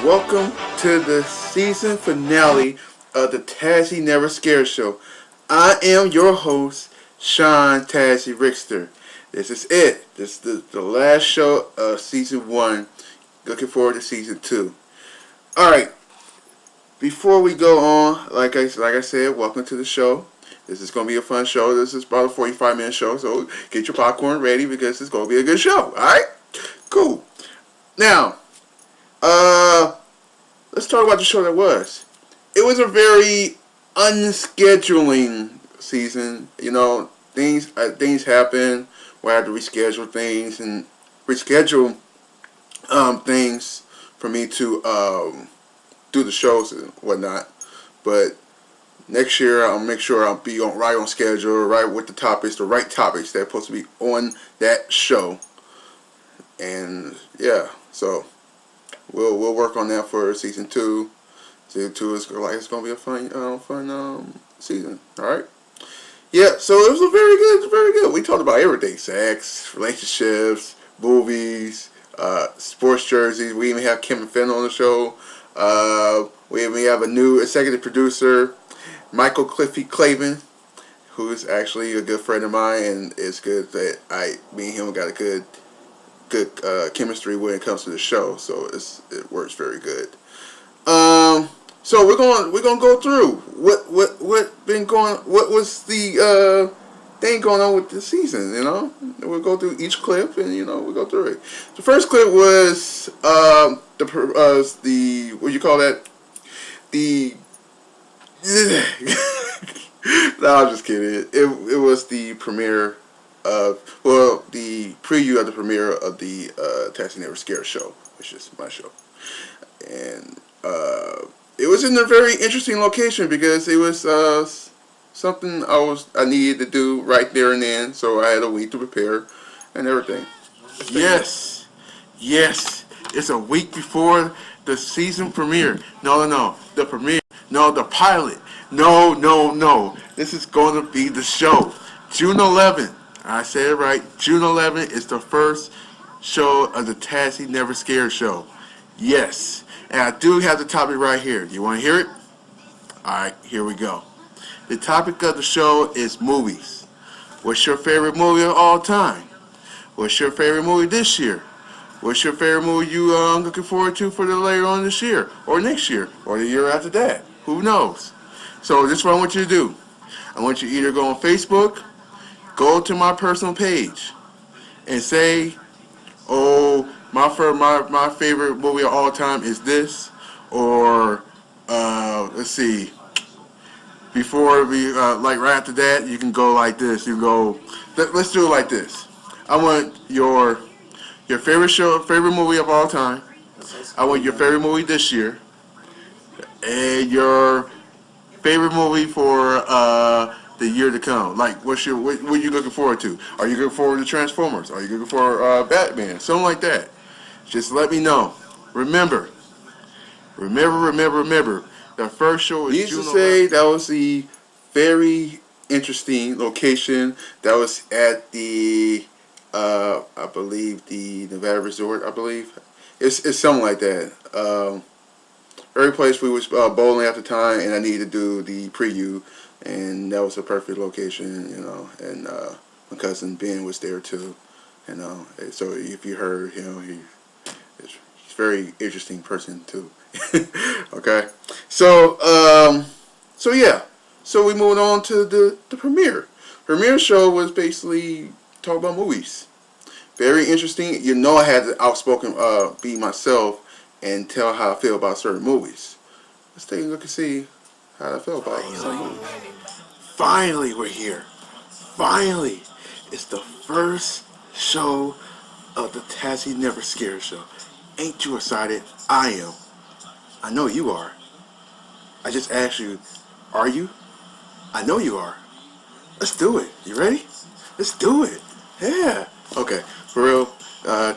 Welcome to the season finale of the Tazzy Never Scared Show. I am your host, Sean Tazzy Rickster. This is it. This is the last show of season 1. Looking forward to season 2. Alright, before we go on, like I said, welcome to the show. This is going to be a fun show. This is about a 45-minute show, so get your popcorn ready because it's going to be a good show. Alright? Cool. Now, let's talk about the show that was. It was a very unscheduling season. You know, things happen. We had to reschedule things and reschedule things for me to do the shows and whatnot. But next year, I'll make sure I'll be right on schedule, right with the topics, the right topics that are supposed to be on that show. And yeah, so we'll work on that for season 2. Season 2 is like it's gonna be a fun season. All right. Yeah. So it was very good. We talked about everything: sex, relationships, movies, sports jerseys. We even have Kim and Finn on the show. We even have a new executive producer, Michael Cliffy Clavin, who is actually a good friend of mine, and it's good that me and him got a good chemistry when it comes to the show. So it works very good. So we're gonna go through what was the thing going on with the season. You know, we'll go through each clip and we'll go through it. The first clip was the what do you call that? The no, I'm just kidding. It was the premiere of the preview of the premiere of the Tazzy Never Scared show, which is my show, and it was in a very interesting location because it was something I needed to do right there and then, so I had a week to prepare and everything. Yes, it's a week before the season premiere. No, the premiere. No, the pilot. No. This is going to be the show. June 11th. I said it right. June 11th is the first show of the Tazzy Never Scared show. Yes. And I do have the topic right here. You want to hear it? Alright, here we go. The topic of the show is movies. What's your favorite movie of all time? What's your favorite movie this year? What's your favorite movie you looking forward to for the later on this year? Or next year? Or the year after that? Who knows? So this is what I want you to do. I want you to either go on Facebook, go to my personal page, and say, oh, my favorite movie of all time is this, or let's see. Before we like right after that, you can go like this. You go. Let's do it like this. I want your favorite movie of all time. I want your favorite movie this year, and your favorite movie for the year to come. Like, what are you looking forward to? Are you looking forward to Transformers? Are you looking for Batman? Something like that. Just let me know. Remember. The first show is June 11th. Needless to say, that was the very interesting location. That was at the, I believe, the Nevada Resort, I believe. It's something like that. Very place we was bowling at the time, and I needed to do the preview, and that was a perfect location, and my cousin Ben was there too, so if you heard him, he's a very interesting person too. Okay, so yeah, so we moved on to the premiere. Premiere show was basically talk about movies. Very interesting. I had to outspoken be myself and tell how I feel about certain movies. Let's take a look and see how I feel about some movies. Finally, we're here. Finally, it's the first show of the Tazzy Never Scared show. Ain't you excited? I am. I know you are. I just asked you, are you? I know you are. Let's do it. You ready? Let's do it. Yeah. Okay. For real.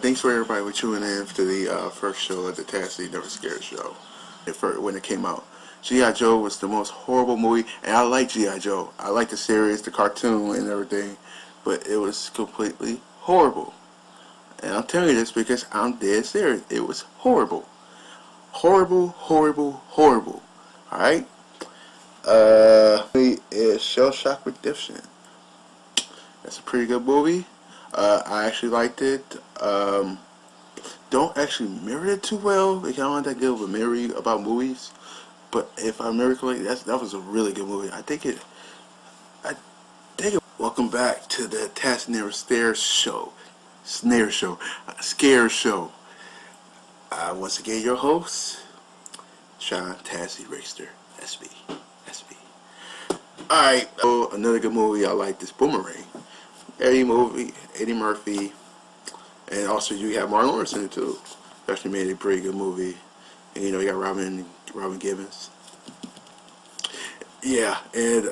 Thanks for everybody for tuning in to the first show of the Tazzy Never Scared show. When it came out, G.I. Joe was the most horrible movie, and I like G.I. Joe. I like the series, the cartoon, and everything, but it was completely horrible. And I'm telling you this because I'm dead serious. It was horrible. Horrible, horrible, horrible. Alright? Is Shell Shock Redemption. That's a pretty good movie. I actually liked it. Don't actually mirror it too well. Like, I don't want that good of a memory about movies. But if I remember correctly, that was a really good movie. I think it. Welcome back to the Task Never Stare Show. Scare Show. Once again, your host, Sean Tassie Rickster, SB. Alright, so another good movie I like is Boomerang. Eddie Murphy, and also you have Martin Lawrence in it too. Actually made a pretty good movie. And you got Robin Gibbons. Yeah, and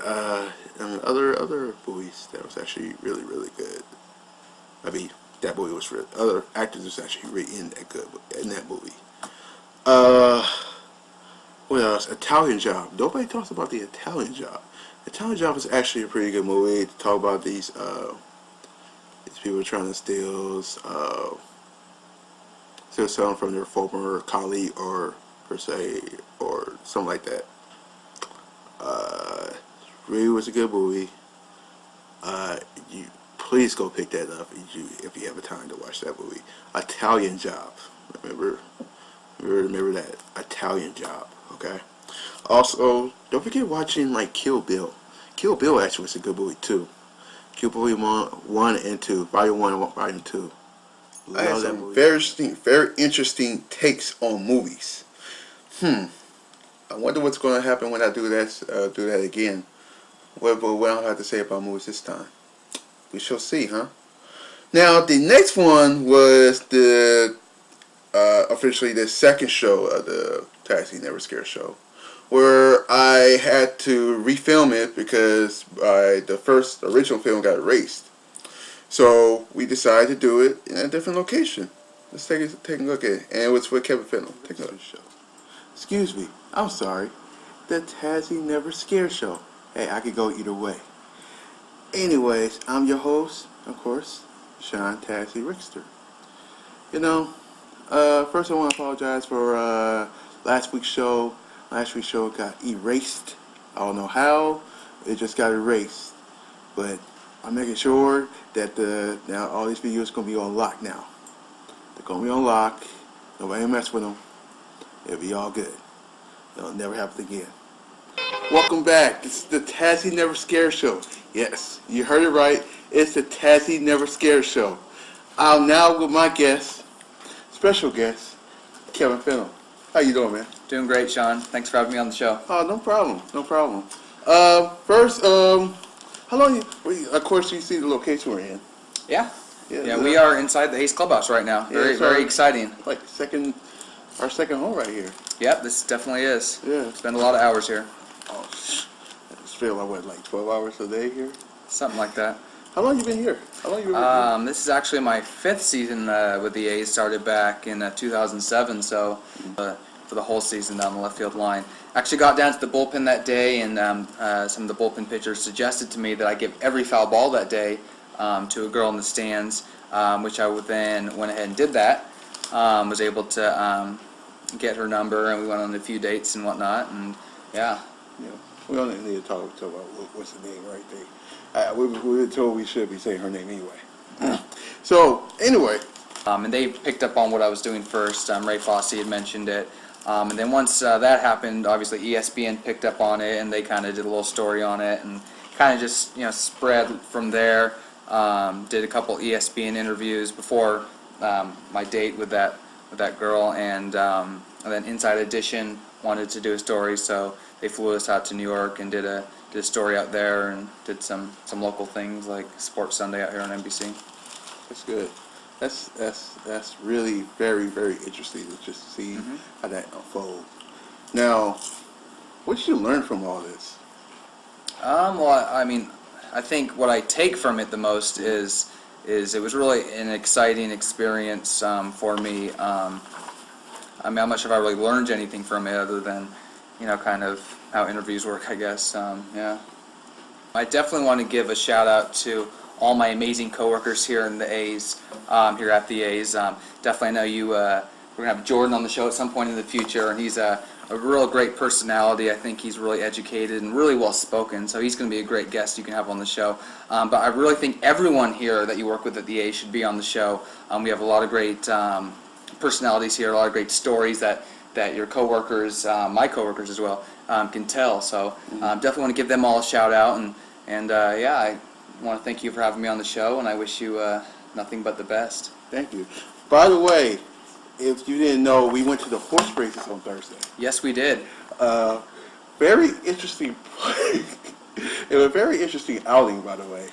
other movies that was actually really, really good. I mean, that movie was really, other actors was actually really in that movie. What else? Italian Job. Nobody talks about the Italian Job. Italian Job is actually a pretty good movie to talk about these people trying to steal something from their former colleague or per se or something like that. Really was a good movie. You please go pick that up if you have a time to watch that movie. Italian Job. Remember that Italian Job. Okay. Also, don't forget watching like Kill Bill. Kill Bill actually was a good movie too. Kill Bill 1 and 2, Volume 1 and Volume 2. I had some very interesting takes on movies. I wonder what's going to happen when I do that again. What I'll have to say about movies this time. We shall see, huh? Now, the next one was the officially the second show of the Taxi Never Scare show, where I had to refilm it because the original film got erased. So we decided to do it in a different location. Let's take a look at it. And it was with Kevin Fennell. Take a look at the show. Excuse me, I'm sorry. The Tassie Never Scare show. Hey, I could go either way. Anyways, I'm your host, of course, Sean Tassie Rickster. First I want to apologize for last week's show. Last week's show got erased. I don't know how. It just got erased. But I'm making sure that now all these videos are going to be on lock now. They're going to be on lock. Nobody mess with them. It'll be all good. It'll never happen again. Welcome back. It's the Tassie Never Scare show. Yes, you heard it right. It's the Tassie Never Scare show. I'm now with my guest, special guest, Kevin Fennell. How you doing, man? Doing great, Sean. Thanks for having me on the show. Oh, no problem. First, how long of course you see the location we're in. Yeah, we are inside the Ace Clubhouse right now. Very exciting. Like our second home right here. Yep, this definitely is. Yeah. Spend a lot of hours here. Oh, I just feel like 12 hours a day here? Something like that. How long you been here? This is actually my 5th season with the A's. Started back in 2007, so for the whole season down the left field line. Actually got down to the bullpen that day, and some of the bullpen pitchers suggested to me that I give every foul ball that day to a girl in the stands, which I then went ahead and did that. Was able to get her number, and we went on a few dates and whatnot, and yeah. We only need to talk about what's the name right there. We were told we should be saying her name anyway. So, anyway. And they picked up on what I was doing first. Ray Fosse had mentioned it. And then once that happened, obviously ESPN picked up on it, and they kind of did a little story on it, and kind of just spread from there. Did a couple ESPN interviews before my date with that girl, and then Inside Edition wanted to do a story, so they flew us out to New York and did a story out there, and did some local things like Sports Sunday out here on NBC. That's good. That's really very, very interesting to just see how that unfolds. Now, what did you learn from all this? Well, I mean, I think what I take from it the most is it was really an exciting experience for me. I mean, how much have I really learned anything from it other than, kind of how interviews work, I guess. Yeah. I definitely want to give a shout out to all my amazing coworkers here in the A's, here at the A's. Definitely know you we're gonna have Jordan on the show at some point in the future, and he's a real great personality. I think he's really educated and really well spoken, so he's going to be a great guest you can have on the show. But I really think everyone here that you work with at the A should be on the show. We have a lot of great personalities here, a lot of great stories that your coworkers, my coworkers as well, can tell. So definitely want to give them all a shout out, and yeah, I want to thank you for having me on the show, and I wish you nothing but the best. Thank you. By the way, if you didn't know, we went to the horse races on Thursday. Yes, we did. Very interesting. It was a very interesting outing, by the way.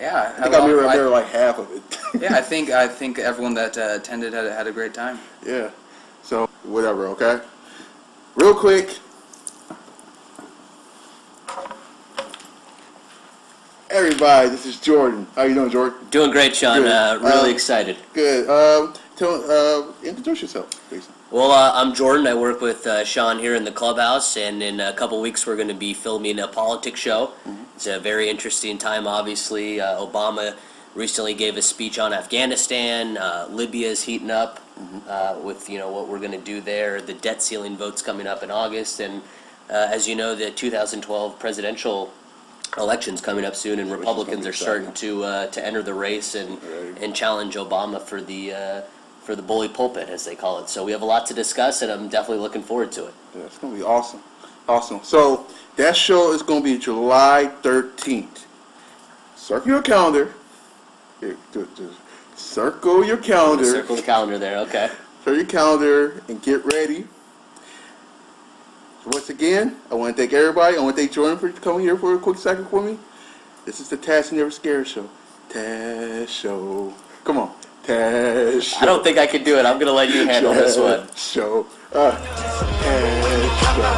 Yeah, I think I remember like half of it. Yeah, I think everyone that attended had a great time. Yeah. So whatever. Okay. Real quick. Everybody, this is Jordan. How you doing, Jordan? Doing great, Sean. Really excited. Good. Introduce yourself, please. Well, I'm Jordan. I work with Sean here in the clubhouse, and in a couple weeks we're going to be filming a politics show. Mm-hmm. It's a very interesting time, obviously. Obama recently gave a speech on Afghanistan. Libya is heating up with what we're going to do there. The debt ceiling vote's coming up in August, and as you know, the 2012 presidential elections coming up soon, and Republicans are starting to enter the race and challenge Obama for the bully pulpit, as they call it. So we have a lot to discuss, and I'm definitely looking forward to it. Yeah, it's going to be awesome. Awesome. So that show is going to be July 13th. Circle your calendar. Here, just circle your calendar. Circle the calendar there, okay. Circle your calendar and get ready. Once again, I want to thank everybody. I want to thank Jordan for coming here for a quick second for me. This is the Taz Never Scared Show. Taz Show. Come on. Taz Show. I don't think I can do it. I'm going to let you handle this one. Show. Taz Show.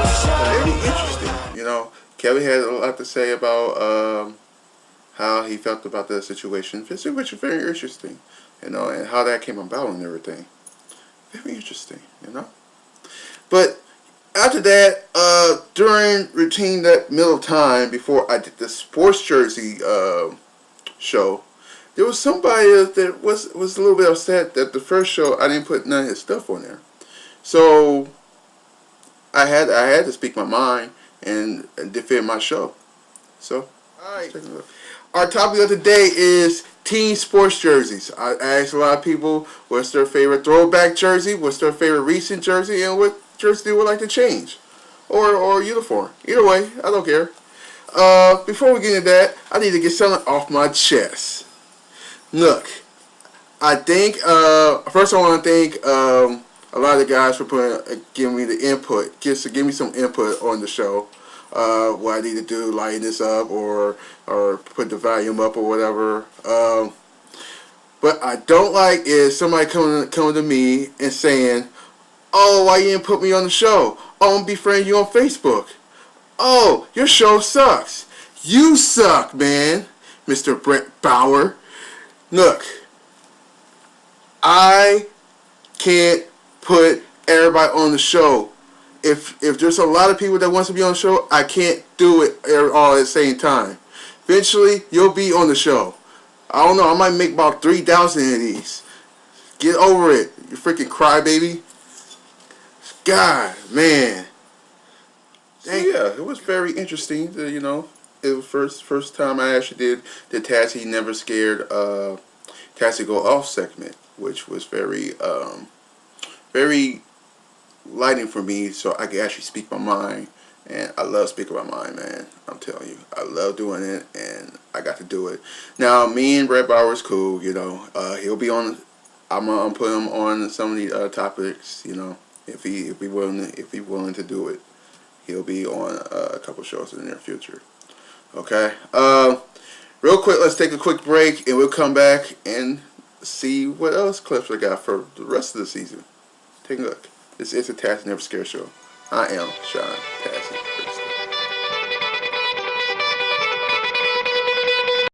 Very interesting. You know, Kevin had a lot to say about how he felt about the situation, which is very interesting. You know, and how that came about and everything. Very interesting, you know. But after that, during routine that middle time before I did the sports jersey show, there was somebody that was a little bit upset that the first show I didn't put none of his stuff on there. So I had to speak my mind and defend my show. So alright. Our topic of the day is team sports jerseys. I asked a lot of people what's their favorite throwback jersey, what's their favorite recent jersey, and what jersey they would like to change or uniform. Either way, I don't care. Before we get into that, I need to get something off my chest. Look, I think first I want to thank a lot of the guys for giving me the input, give me some input on the show. What I need to do, lighten this up or put the volume up or whatever. But I don't like is somebody coming to me and saying, "Oh, why you didn't put me on the show? Oh, I'm befriending you on Facebook. Oh, your show sucks. You suck, man, Mr. Brett Bauer." Look, I can't put everybody on the show. If there's a lot of people that wants to be on the show, I can't do it all at the same time. Eventually, you'll be on the show. I don't know, I might make about 3,000 of these. Get over it, you freaking crybaby. God, man. So yeah, it was very interesting. You know, it was first time I actually did the Tassie Never Scared Tassie Go Off segment, which was very lighting for me, so I could actually speak my mind. And I love speaking my mind, man. I'm telling you, I love doing it, and I got to do it. Now, me and Brett Bauer is cool. You know, he'll be on. I'm gonna put him on some of the topics. You know. If he willing to do it, he'll be on a couple shows in the near future. Okay. Real quick, let's take a quick break, and we'll come back and see what else clips I got for the rest of the season. Take a look. This is a Tassie Never Scared show. I am Sean Tassie.